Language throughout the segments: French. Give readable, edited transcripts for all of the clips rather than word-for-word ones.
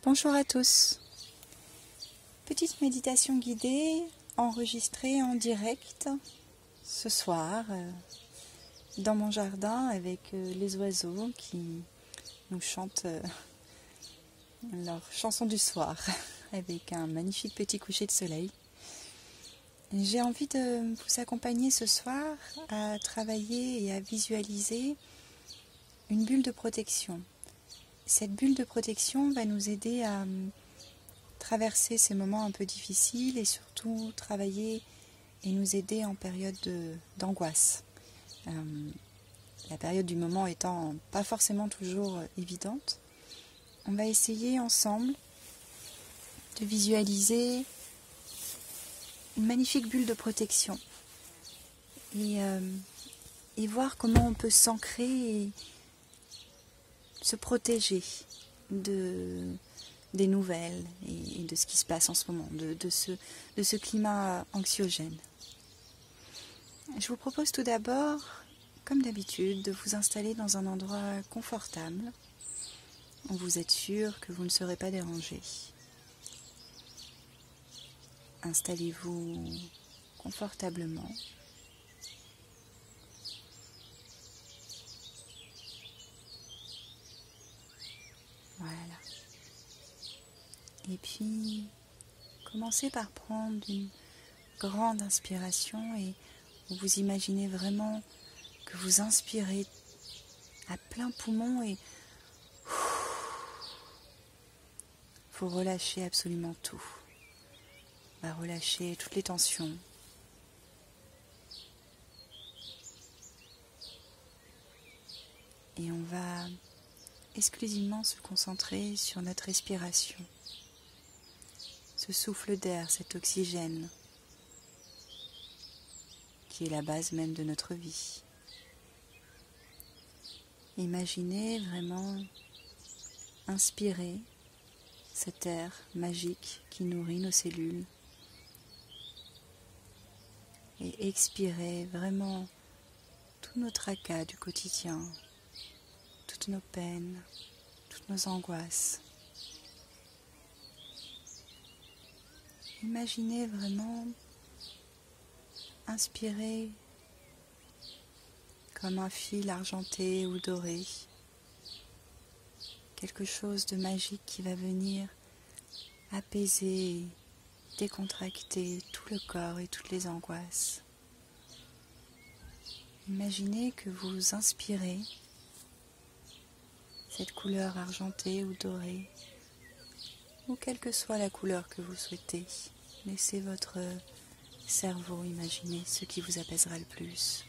Bonjour à tous. Petite méditation guidée enregistrée en direct ce soir dans mon jardin avec les oiseaux qui nous chantent leur chanson du soir avec un magnifique petit coucher de soleil. J'ai envie de vous accompagner ce soir à travailler et à visualiser une bulle de protection. Cette bulle de protection va nous aider à traverser ces moments un peu difficiles et surtout travailler et nous aider en période d'angoisse. La période du moment étant pas forcément toujours évidente, on va essayer ensemble de visualiser une magnifique bulle de protection et voir comment on peut s'ancrer et se protéger des nouvelles et de ce qui se passe en ce moment, de ce climat anxiogène. Je vous propose tout d'abord, comme d'habitude, de vous installer dans un endroit confortable où vous êtes sûr que vous ne serez pas dérangé. Installez-vous confortablement. Voilà. Et puis, commencez par prendre une grande inspiration et vous imaginez vraiment que vous inspirez à plein poumon et vous relâchez absolument tout. On va relâcher toutes les tensions. Et on va exclusivement se concentrer sur notre respiration. Ce souffle d'air, cet oxygène, qui est la base même de notre vie. Imaginez vraiment inspirer cet air magique qui nourrit nos cellules et expirer vraiment tout notre tracas du quotidien, toutes nos peines, toutes nos angoisses. Imaginez vraiment inspirer comme un fil argenté ou doré, quelque chose de magique qui va venir apaiser, décontracter tout le corps et toutes les angoisses. Imaginez que vous inspirez cette couleur argentée ou dorée, ou quelle que soit la couleur que vous souhaitez. Laissez votre cerveau imaginer ce qui vous apaisera le plus.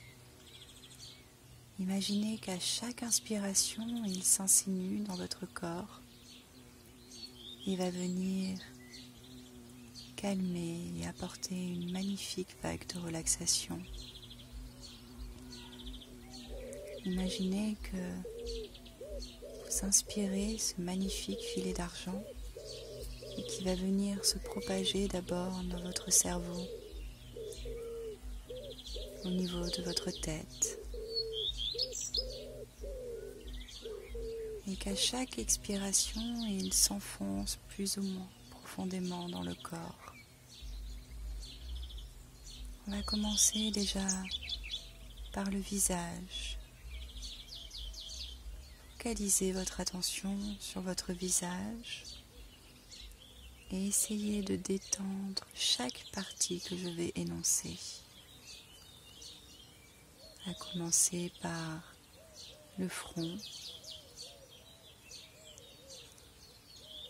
Imaginez qu'à chaque inspiration, il s'insinue dans votre corps. Il va venir calmer et apporter une magnifique vague de relaxation. Imaginez que vous inspirez ce magnifique filet d'argent et qui va venir se propager d'abord dans votre cerveau, au niveau de votre tête, et qu'à chaque expiration, il s'enfonce plus ou moins profondément dans le corps. On va commencer déjà par le visage. Focalisez votre attention sur votre visage et essayez de détendre chaque partie que je vais énoncer. À commencer par le front,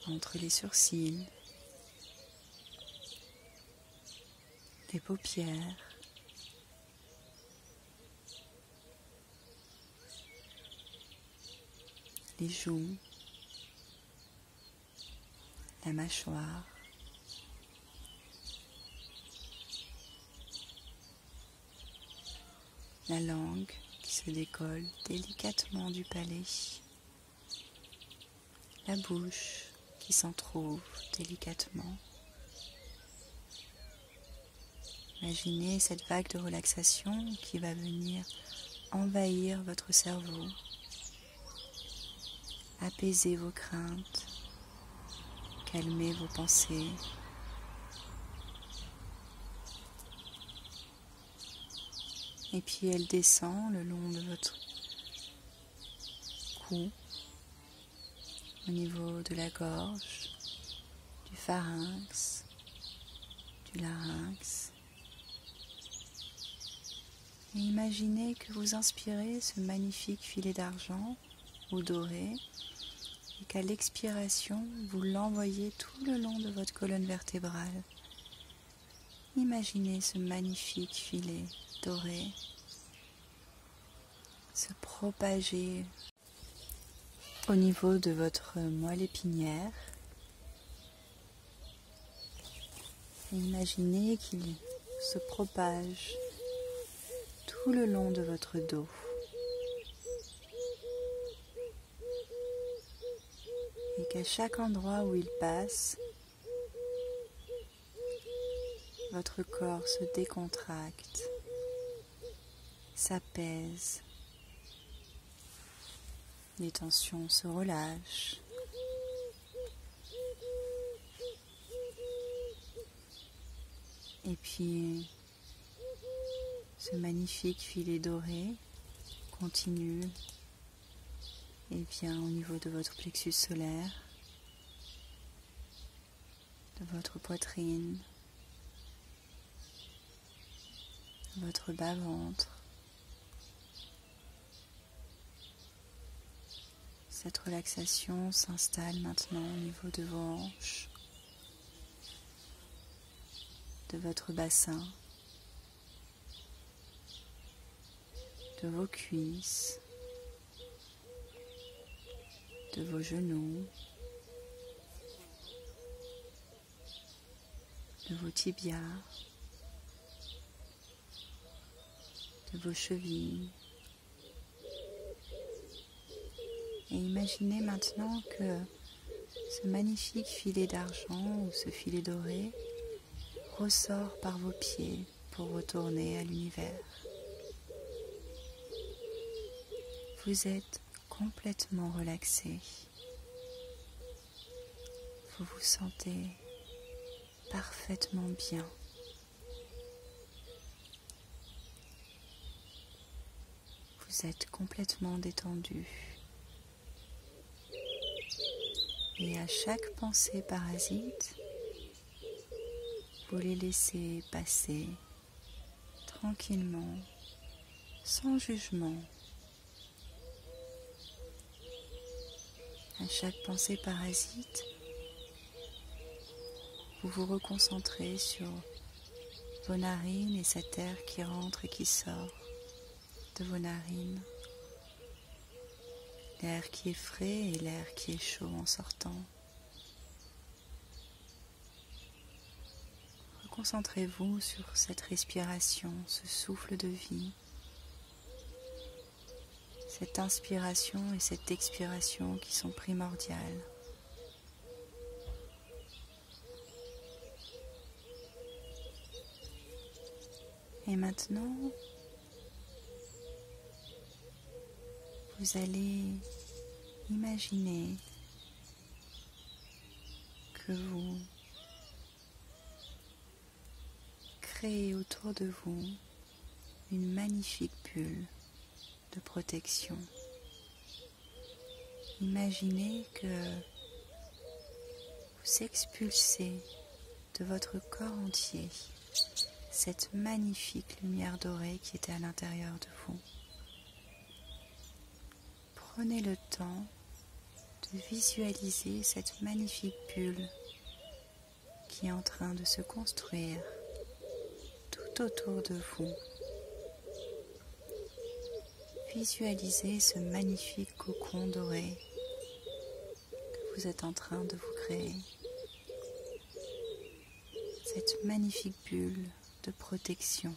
entre les sourcils, les paupières, les joues, la mâchoire, la langue qui se décolle délicatement du palais, la bouche qui s'entrouvre délicatement. Imaginez cette vague de relaxation qui va venir envahir votre cerveau, apaiser vos craintes, calmer vos pensées. Et puis elle descend le long de votre cou, au niveau de la gorge, du pharynx, du larynx. Et imaginez que vous inspirez ce magnifique filet d'argent ou doré et qu'à l'expiration, vous l'envoyez tout le long de votre colonne vertébrale. Imaginez ce magnifique filet doré se propager au niveau de votre moelle épinière. Et imaginez qu'il se propage tout le long de votre dos. Et qu'à chaque endroit où il passe, votre corps se décontracte, s'apaise, les tensions se relâchent. Et puis, ce magnifique filet doré continue et vient au niveau de votre plexus solaire, de votre poitrine, de votre bas-ventre. Cette relaxation s'installe maintenant au niveau de vos hanches, de votre bassin, de vos cuisses, de vos genoux, de vos tibias, de vos chevilles. Et imaginez maintenant que ce magnifique filet d'argent ou ce filet doré ressort par vos pieds pour retourner à l'univers. Vous êtes complètement relaxé. Vous vous sentez parfaitement bien. Vous êtes complètement détendu. Et à chaque pensée parasite, vous les laissez passer tranquillement, sans jugement. À chaque pensée parasite, vous vous reconcentrez sur vos narines et cet air qui rentre et qui sort de vos narines. L'air qui est frais et l'air qui est chaud en sortant. Concentrez-vous sur cette respiration, ce souffle de vie, cette inspiration et cette expiration qui sont primordiales. Et maintenant, vous allez imaginer que vous créez autour de vous une magnifique bulle de protection. Imaginez que vous expulsez de votre corps entier cette magnifique lumière dorée qui était à l'intérieur de vous. Prenez le temps de visualiser cette magnifique bulle qui est en train de se construire tout autour de vous. Visualisez ce magnifique cocon doré que vous êtes en train de vous créer. Cette magnifique bulle de protection.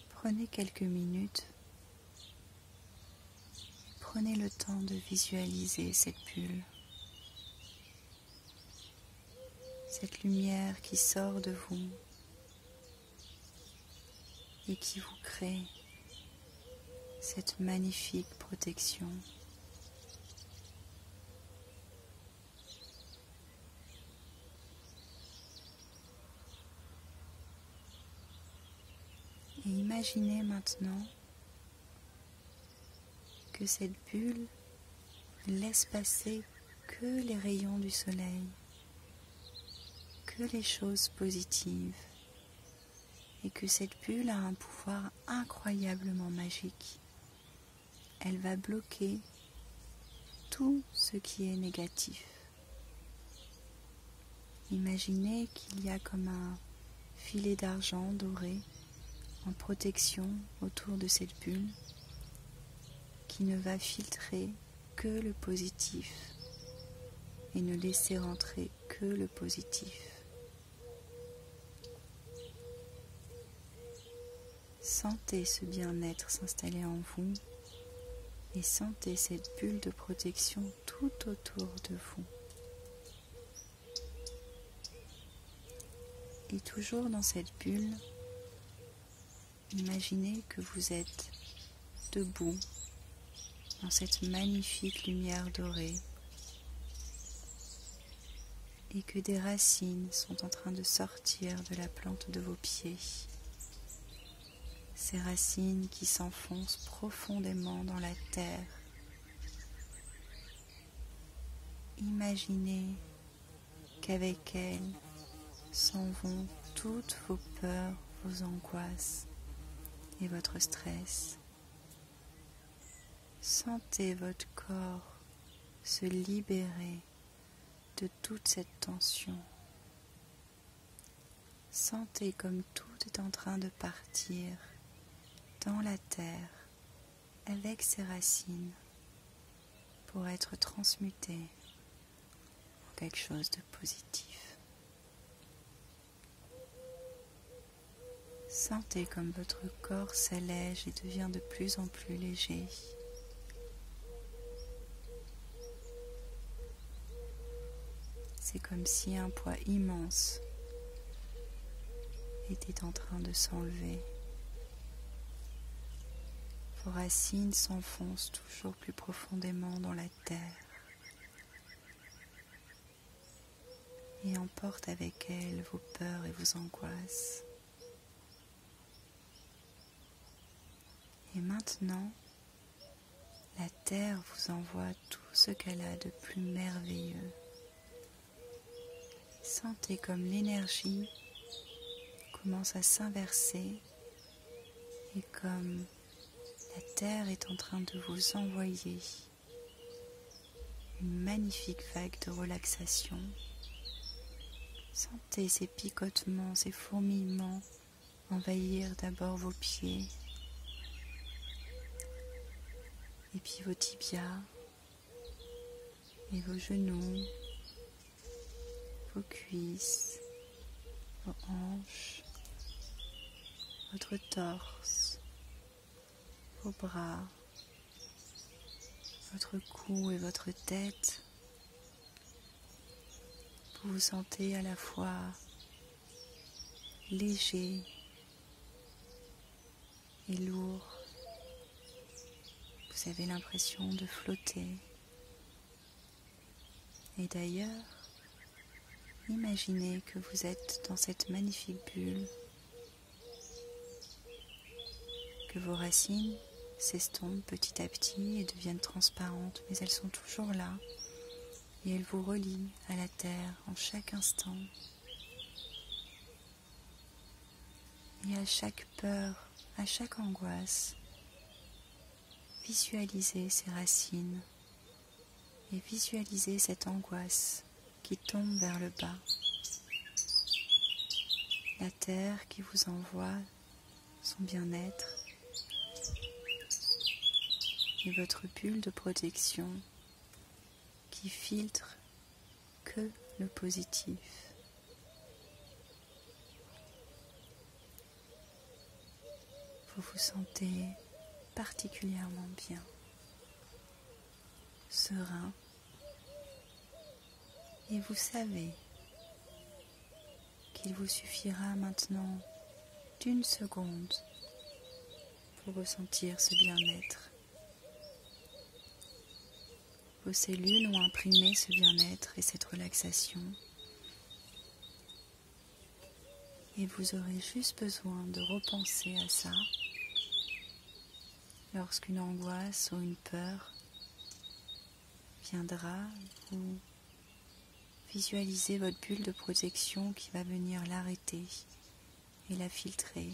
Prenez quelques minutes et prenez le temps de visualiser cette bulle. Cette lumière qui sort de vous et qui vous crée cette magnifique protection. Et imaginez maintenant que cette bulle ne laisse passer que les rayons du soleil, que les choses positives, et que cette bulle a un pouvoir incroyablement magique. Elle va bloquer tout ce qui est négatif. Imaginez qu'il y a comme un filet d'argent doré en protection autour de cette bulle qui ne va filtrer que le positif et ne laisser rentrer que le positif. Sentez ce bien-être s'installer en vous et sentez cette bulle de protection tout autour de vous. Et toujours dans cette bulle, imaginez que vous êtes debout dans cette magnifique lumière dorée et que des racines sont en train de sortir de la plante de vos pieds. Ces racines qui s'enfoncent profondément dans la terre. Imaginez qu'avec elles s'en vont toutes vos peurs, vos angoisses et votre stress. Sentez votre corps se libérer de toute cette tension. Sentez comme tout est en train de partir dans la terre avec ses racines pour être transmuté en quelque chose de positif. Sentez comme votre corps s'allège et devient de plus en plus léger. C'est comme si un poids immense était en train de s'enlever. Vos racines s'enfoncent toujours plus profondément dans la terre et emportent avec elles vos peurs et vos angoisses. Et maintenant, la terre vous envoie tout ce qu'elle a de plus merveilleux. Sentez comme l'énergie commence à s'inverser et comme la terre est en train de vous envoyer une magnifique vague de relaxation. Sentez ces picotements, ces fourmillements envahir d'abord vos pieds et puis vos tibias et vos genoux, vos cuisses, vos hanches, votre torse, vos bras, votre cou et votre tête. Vous vous sentez à la fois léger et lourd. Vous avez l'impression de flotter. Et d'ailleurs, imaginez que vous êtes dans cette magnifique bulle, que vos racines s'estompent petit à petit et deviennent transparentes, mais elles sont toujours là et elles vous relient à la terre en chaque instant. Et à chaque peur, à chaque angoisse, visualisez ces racines et visualisez cette angoisse qui tombe vers le bas. La terre qui vous envoie son bien-être et votre bulle de protection qui filtre que le positif. Vous vous sentez particulièrement bien, serein, et vous savez qu'il vous suffira maintenant d'1 seconde pour ressentir ce bien-être. Vos cellules ont imprimé ce bien-être et cette relaxation. Et vous aurez juste besoin de repenser à ça lorsqu'une angoisse ou une peur viendra. Vous visualisez votre bulle de protection qui va venir l'arrêter et la filtrer.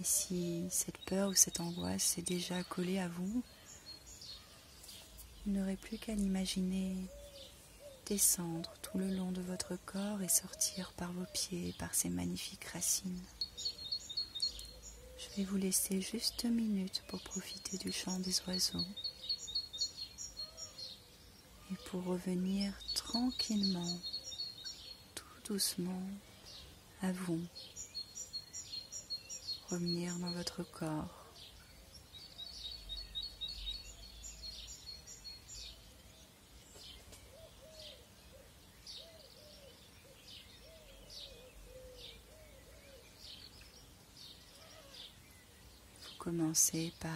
Et si cette peur ou cette angoisse est déjà collée à vous, vous n'aurez plus qu'à l'imaginer descendre tout le long de votre corps et sortir par vos pieds, par ces magnifiques racines. Je vais vous laisser juste 2 minutes pour profiter du chant des oiseaux et pour revenir tranquillement, tout doucement à vous, revenir dans votre corps. Commencez par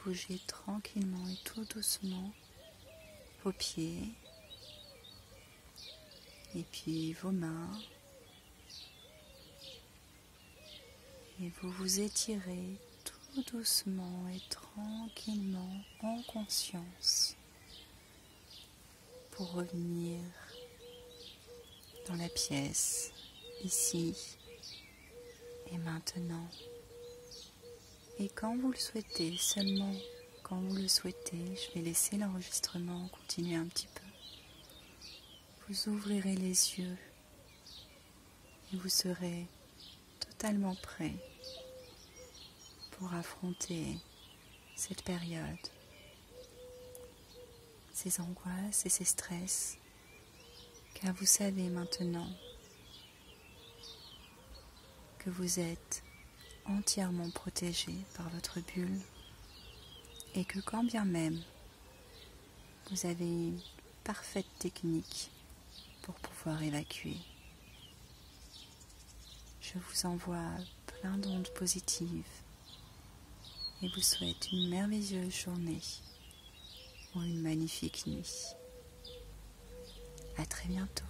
bouger tranquillement et tout doucement vos pieds et puis vos mains et vous vous étirez tout doucement et tranquillement en conscience pour revenir dans la pièce ici et maintenant. Et quand vous le souhaitez, seulement quand vous le souhaitez, je vais laisser l'enregistrement continuer un petit peu. Vous ouvrirez les yeux et vous serez totalement prêt pour affronter cette période, ces angoisses et ces stress, car vous savez maintenant que vous êtes entièrement protégé par votre bulle et que quand bien même vous avez une parfaite technique pour pouvoir évacuer, je vous envoie plein d'ondes positives et vous souhaite une merveilleuse journée ou une magnifique nuit. À très bientôt.